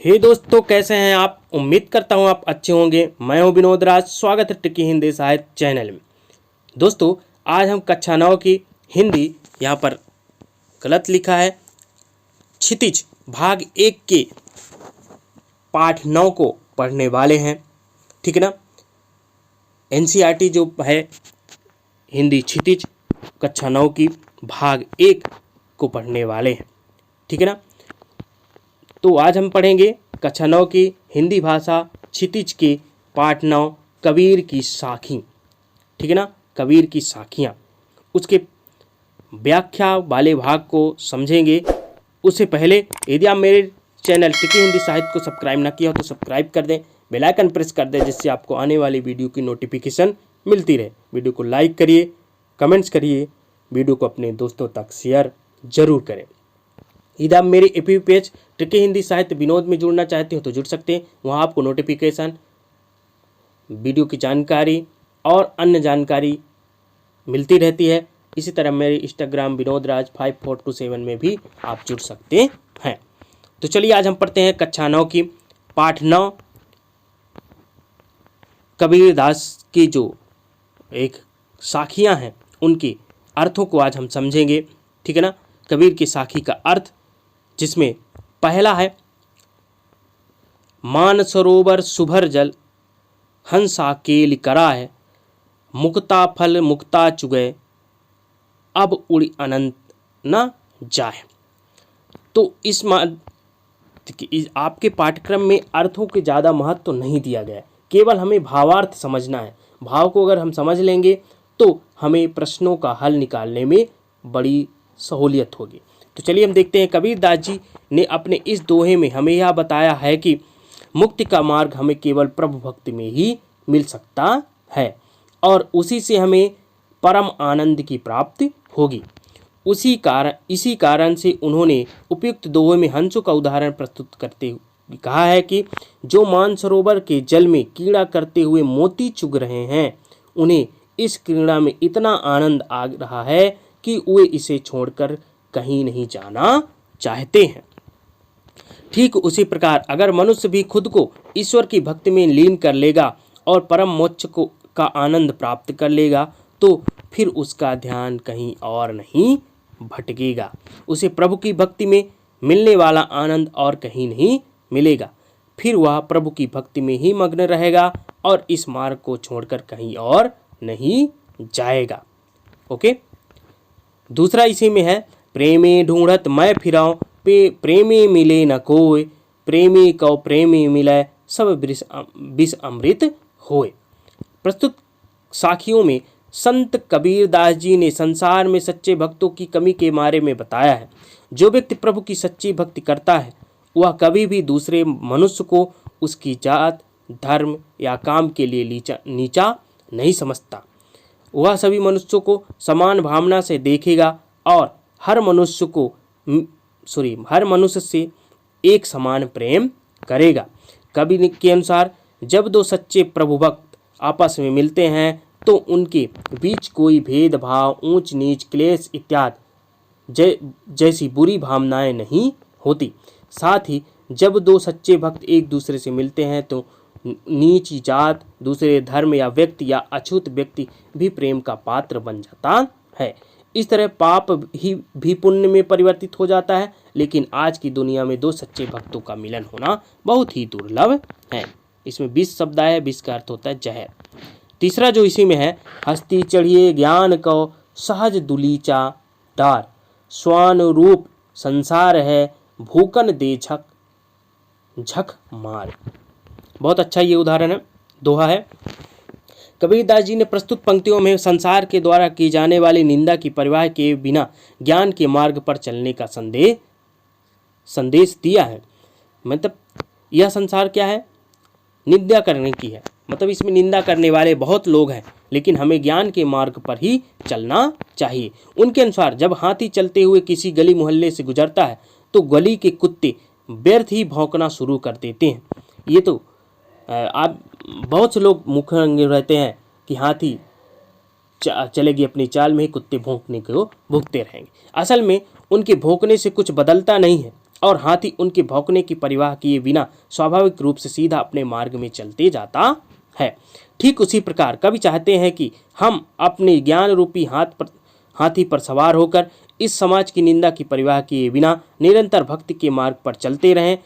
हे दोस्तों, कैसे हैं आप। उम्मीद करता हूं आप अच्छे होंगे। मैं हूं विनोद राज। स्वागत है ट्रिकी हिंदी साहित्य चैनल में। दोस्तों, आज हम कक्षा 9 की हिंदी, यहाँ पर गलत लिखा है, क्षितिज भाग 1 के पाठ 9 को पढ़ने वाले हैं। ठीक है ना। एनसीईआरटी जो है हिंदी क्षितिज कक्षा 9 की भाग 1 को पढ़ने वाले हैं। ठीक है ना। तो आज हम पढ़ेंगे कक्षा 9 की हिंदी भाषा क्षितिज के पाठ 9 कबीर की साखी। ठीक है ना। कबीर की साखियाँ, उसके व्याख्या वाले भाग को समझेंगे। उससे पहले यदि आप मेरे चैनल ट्रिकी हिंदी साहित्य को सब्सक्राइब ना किया हो तो सब्सक्राइब कर दें, बेल आइकन प्रेस कर दें, जिससे आपको आने वाली वीडियो की नोटिफिकेशन मिलती रहे। वीडियो को लाइक करिए, कमेंट्स करिए, वीडियो को अपने दोस्तों तक शेयर जरूर करें। यदि आप मेरे एपी पेज ट्रिकी हिंदी साहित्य विनोद में जुड़ना चाहते हो तो जुड़ सकते हैं। वहाँ आपको नोटिफिकेशन, वीडियो की जानकारी और अन्य जानकारी मिलती रहती है। इसी तरह मेरे इंस्टाग्राम विनोद राज 5427 में भी आप जुड़ सकते हैं। तो चलिए आज हम पढ़ते हैं कक्षा 9 की पाठ 9 कबीरदास की जो एक साखियाँ हैं उनके अर्थों को आज हम समझेंगे। ठीक है ना। कबीर की साखी का अर्थ, जिसमें पहला है मान सरोवर सुभर जल हंसा केल करा है, मुक्ता फल मुक्ता चुगय अब उड़ी अनंत न जाए। तो इस आपके पाठ्यक्रम में अर्थों के ज़्यादा महत्व तो नहीं दिया गया है, केवल हमें भावार्थ समझना है। भाव को अगर हम समझ लेंगे तो हमें प्रश्नों का हल निकालने में बड़ी सहूलियत होगी। तो चलिए हम देखते हैं। कबीरदास जी ने अपने इस दोहे में हमें यह बताया है कि मुक्ति का मार्ग हमें केवल प्रभु भक्ति में ही मिल सकता है और उसी से हमें परम आनंद की प्राप्ति होगी। इसी कारण से उन्होंने उपयुक्त दोहे में हंसों का उदाहरण प्रस्तुत करते हुए कहा है कि जो मानसरोवर के जल में कीड़ा करते हुए मोती चुग रहे हैं, उन्हें इस क्रीड़ा में इतना आनंद आ रहा है कि वे इसे छोड़कर कहीं नहीं जाना चाहते हैं। ठीक उसी प्रकार अगर मनुष्य भी खुद को ईश्वर की भक्ति में लीन कर लेगा और परम मोक्ष का आनंद प्राप्त कर लेगा तो फिर उसका ध्यान कहीं और नहीं भटकेगा। उसे प्रभु की भक्ति में मिलने वाला आनंद और कहीं नहीं मिलेगा। फिर वह प्रभु की भक्ति में ही मग्न रहेगा और इस मार्ग को छोड़कर कहीं और नहीं जाएगा। ओके। दूसरा इसी में है, प्रेमी ढूंढत मैं फिराऊं प्रेमी मिले न कोय, प्रेमी कौ प्रेमी मिले सब विष अमृत होए। प्रस्तुत साखियों में संत कबीरदास जी ने संसार में सच्चे भक्तों की कमी के बारे में बताया है। जो व्यक्ति प्रभु की सच्ची भक्ति करता है वह कभी भी दूसरे मनुष्य को उसकी जात, धर्म या काम के लिए नीचा नहीं समझता। वह सभी मनुष्यों को समान भावना से देखेगा और हर मनुष्य से एक समान प्रेम करेगा। कबीर के अनुसार जब दो सच्चे प्रभु भक्त आपस में मिलते हैं तो उनके बीच कोई भेदभाव, ऊंच नीच, क्लेश इत्यादि जैसी बुरी भावनाएं नहीं होती। साथ ही जब दो सच्चे भक्त एक दूसरे से मिलते हैं तो नीच जात, दूसरे धर्म या व्यक्ति या अछूत व्यक्ति भी प्रेम का पात्र बन जाता है। इस तरह पाप भी पुण्य में परिवर्तित हो जाता है। लेकिन आज की दुनिया में दो सच्चे भक्तों का मिलन होना बहुत ही दुर्लभ है। इसमें विष शब्द है, विष का अर्थ होता है जहर। तीसरा जो इसी में है, हस्ती चढ़िए ज्ञान को सहज दुलीचा डार, स्वान रूप संसार है भूकन दे झक मार। बहुत अच्छा ये उदाहरण है, दोहा है। कबीरदास जी ने प्रस्तुत पंक्तियों में संसार के द्वारा की जाने वाली निंदा की परवाह किए बिना ज्ञान के मार्ग पर चलने का संदेश दिया है। मतलब यह संसार क्या है, निंदा करने की है। मतलब इसमें निंदा करने वाले बहुत लोग हैं, लेकिन हमें ज्ञान के मार्ग पर ही चलना चाहिए। उनके अनुसार जब हाथी चलते हुए किसी गली मोहल्ले से गुजरता है तो गली के कुत्ते व्यर्थ ही भौंकना शुरू कर देते हैं। ये तो आप बहुत से लोग मुखर रहते हैं कि हाथी चलेगी अपनी चाल में ही, कुत्ते भौंकने को भूखते रहेंगे। असल में उनके भौंकने से कुछ बदलता नहीं है। और हाथी उनके भौंकने की परवाह किए बिना स्वाभाविक रूप से सीधा अपने मार्ग में चलते जाता है। ठीक उसी प्रकार कवि चाहते हैं कि हम अपने ज्ञान रूपी हाथी पर सवार होकर इस समाज की निंदा की परवाह किए बिना निरंतर भक्ति के मार्ग पर चलते रहें।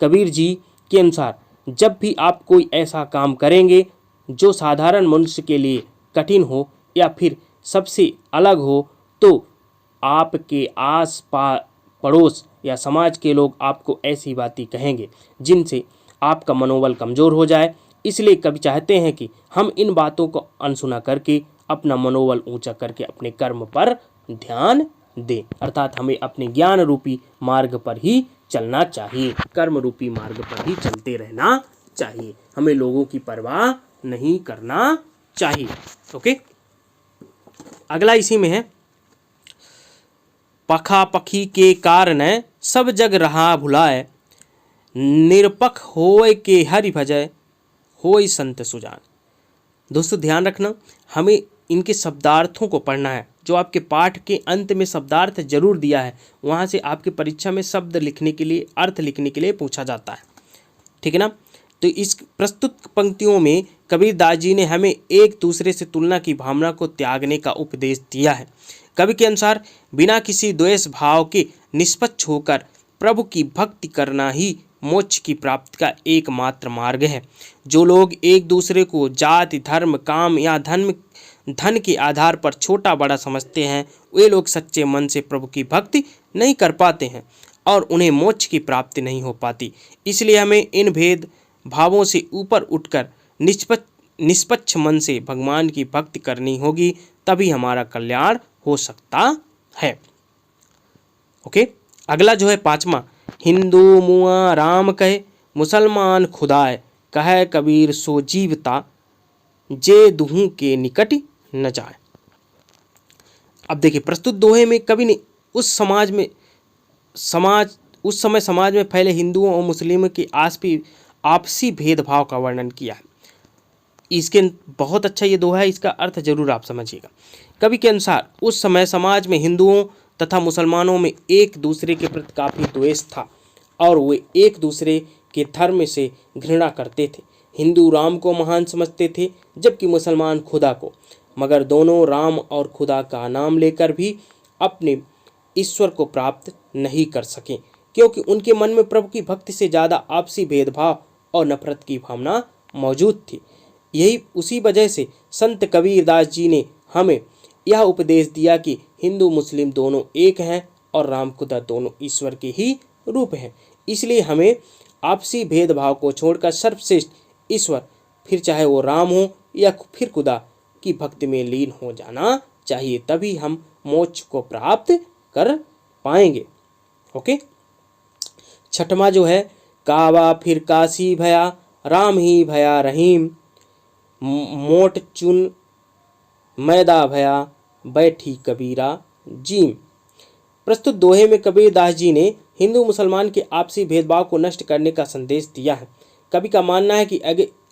कबीर जी के अनुसार जब भी आप कोई ऐसा काम करेंगे जो साधारण मनुष्य के लिए कठिन हो या फिर सबसे अलग हो, तो आपके आस पास पड़ोस या समाज के लोग आपको ऐसी बातें कहेंगे जिनसे आपका मनोबल कमज़ोर हो जाए। इसलिए कवि चाहते हैं कि हम इन बातों को अनसुना करके अपना मनोबल ऊंचा करके अपने कर्म पर ध्यान दें, अर्थात हमें अपने ज्ञान रूपी मार्ग पर ही चलना चाहिए, कर्म रूपी मार्ग पर ही चलते रहना चाहिए, हमें लोगों की परवाह नहीं करना चाहिए। ओके, अगला इसी में है, पखा पखी के कारण सब जग रहा भुलाए, निरपख होय के हरि भजय होय संत सुजान। दोस्तों ध्यान रखना, हमें इनके शब्दार्थों को पढ़ना है। जो आपके पाठ के अंत में शब्दार्थ जरूर दिया है, वहाँ से आपकी परीक्षा में शब्द लिखने के लिए, अर्थ लिखने के लिए पूछा जाता है, ठीक है ना। तो इस प्रस्तुत पंक्तियों में कबीरदास जी ने हमें एक दूसरे से तुलना की भावना को त्यागने का उपदेश दिया है। कवि के अनुसार बिना किसी द्वेष भाव के निष्पक्ष होकर प्रभु की भक्ति करना ही मोक्ष की प्राप्ति का एकमात्र मार्ग है। जो लोग एक दूसरे को जाति, धर्म, काम या धन के आधार पर छोटा बड़ा समझते हैं, वे लोग सच्चे मन से प्रभु की भक्ति नहीं कर पाते हैं और उन्हें मोक्ष की प्राप्ति नहीं हो पाती। इसलिए हमें इन भेद भावों से ऊपर उठकर निष्पक्ष मन से भगवान की भक्ति करनी होगी, तभी हमारा कल्याण हो सकता है। ओके, अगला जो है पांचवा, हिंदू मुआ राम कहे, मुसलमान खुदाए, कहे कबीर सो जीवता, जे दुहू के निकट न जाए। अब देखिए, प्रस्तुत दोहे में कवि ने उस समय समाज में फैले हिंदुओं और मुस्लिमों के आपसी भेदभाव का वर्णन किया है। इसके बहुत अच्छा ये दोहा है, इसका अर्थ जरूर आप समझिएगा। कवि के अनुसार उस समय समाज में हिंदुओं तथा मुसलमानों में एक दूसरे के प्रति काफ़ी द्वेष था और वे एक दूसरे के धर्म से घृणा करते थे। हिंदू राम को महान समझते थे जबकि मुसलमान खुदा को, मगर दोनों राम और खुदा का नाम लेकर भी अपने ईश्वर को प्राप्त नहीं कर सके, क्योंकि उनके मन में प्रभु की भक्ति से ज़्यादा आपसी भेदभाव और नफरत की भावना मौजूद थी। यही उसी वजह से संत कबीरदास जी ने हमें यह उपदेश दिया कि हिंदू मुस्लिम दोनों एक हैं और राम खुदा दोनों ईश्वर के ही रूप हैं। इसलिए हमें आपसी भेदभाव को छोड़कर सर्वश्रेष्ठ ईश्वर, फिर चाहे वो राम हो या फिर खुदा, की भक्ति में लीन हो जाना चाहिए, तभी हम मोक्ष को प्राप्त कर पाएंगे। ओके, छठवां जो है, कावा फिर काशी भया, राम ही भया रहीम, मोट चुन मैदा भया, बैठी कबीरा जीम। प्रस्तुत दोहे में कबीरदास जी ने हिंदू मुसलमान के आपसी भेदभाव को नष्ट करने का संदेश दिया है। कवि का मानना है कि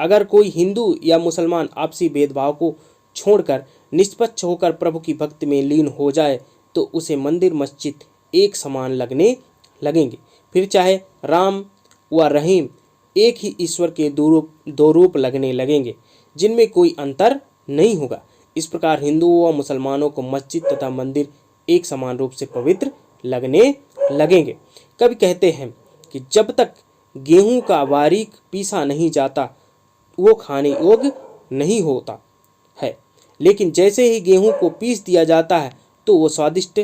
अगर कोई हिंदू या मुसलमान आपसी भेदभाव को छोड़कर निष्पक्ष होकर प्रभु की भक्ति में लीन हो जाए तो उसे मंदिर मस्जिद एक समान लगेंगे। फिर चाहे राम व रहीम, एक ही ईश्वर के दो रूप लगने लगेंगे जिनमें कोई अंतर नहीं होगा। इस प्रकार हिंदुओं व मुसलमानों को मस्जिद तथा मंदिर एक समान रूप से पवित्र लगने लगेंगे। कवि कहते हैं कि जब तक गेहूं का बारीक पीसा नहीं जाता वो खाने योग्य नहीं होता है, लेकिन जैसे ही गेहूं को पीस दिया जाता है तो वो स्वादिष्ट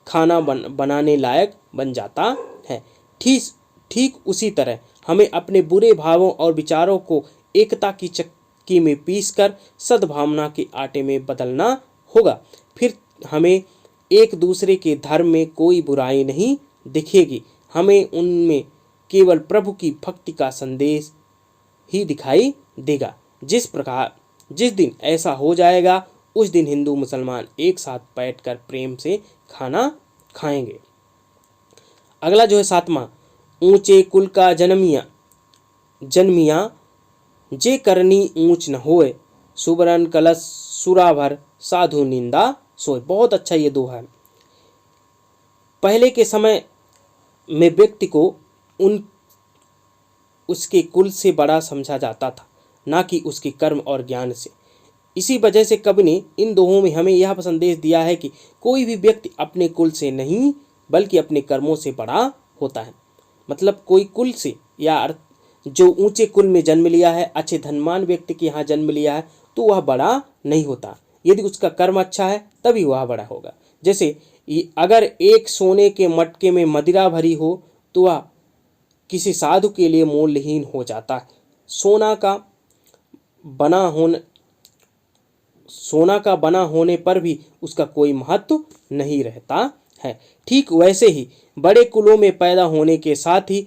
खाना बनाने लायक बन जाता है। ठीक उसी तरह हमें अपने बुरे भावों और विचारों को एकता की चक्की में पीसकर सद्भावना के आटे में बदलना होगा। फिर हमें एक दूसरे के धर्म में कोई बुराई नहीं दिखेगी, हमें उनमें केवल प्रभु की भक्ति का संदेश ही दिखाई देगा। जिस दिन ऐसा हो जाएगा उस दिन हिंदू मुसलमान एक साथ बैठकर प्रेम से खाना खाएंगे। अगला जो है सातवां, ऊंचे कुल का जन्मिया, जे करनी ऊंच न होए, सुबरन कलश सुराभर, साधु निंदा सोए। बहुत अच्छा ये दोहा है। पहले के समय में व्यक्ति को उसके कुल से बड़ा समझा जाता था, ना कि उसके कर्म और ज्ञान से। इसी वजह से कवि ने इन दोहों में हमें यह संदेश दिया है कि कोई भी व्यक्ति अपने कुल से नहीं बल्कि अपने कर्मों से बड़ा होता है। मतलब कोई कुल से या जो ऊंचे कुल में जन्म लिया है, अच्छे धनवान व्यक्ति के यहाँ जन्म लिया है, तो वह बड़ा नहीं होता। यदि उसका कर्म अच्छा है तभी वह बड़ा होगा। जैसे अगर एक सोने के मटके में मदिरा भरी हो तो वह किसी साधु के लिए मूल्यहीन हो जाता है। सोना का बना होने पर भी उसका कोई महत्व नहीं रहता है। ठीक वैसे ही बड़े कुलों में पैदा होने के साथ ही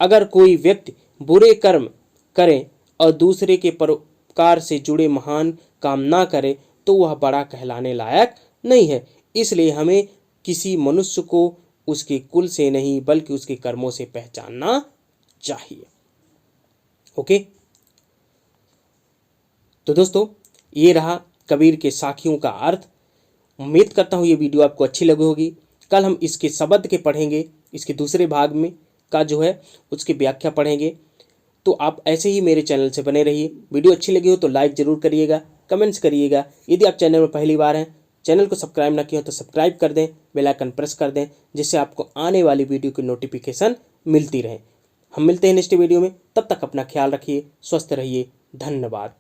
अगर कोई व्यक्ति बुरे कर्म करे और दूसरे के परोपकार से जुड़े महान काम ना करे तो वह बड़ा कहलाने लायक नहीं है। इसलिए हमें किसी मनुष्य को उसके कुल से नहीं बल्कि उसके कर्मों से पहचानना चाहिए। ओके, तो दोस्तों ये रहा कबीर के साखियों का अर्थ। उम्मीद करता हूँ ये वीडियो आपको अच्छी लगी होगी। कल हम इसके शब्द के पढ़ेंगे, इसके दूसरे भाग में का जो है उसकी व्याख्या पढ़ेंगे। तो आप ऐसे ही मेरे चैनल से बने रहिए। वीडियो अच्छी लगी हो तो लाइक ज़रूर करिएगा, कमेंट्स करिएगा। यदि आप चैनल में पहली बार हैं, चैनल को सब्सक्राइब ना किया हो तो सब्सक्राइब कर दें, बेल आइकन प्रेस कर दें, जिससे आपको आने वाली वीडियो की नोटिफिकेशन मिलती रहे। हम मिलते हैं नेक्स्ट वीडियो में, तब तक अपना ख्याल रखिए, स्वस्थ रहिए, धन्यवाद।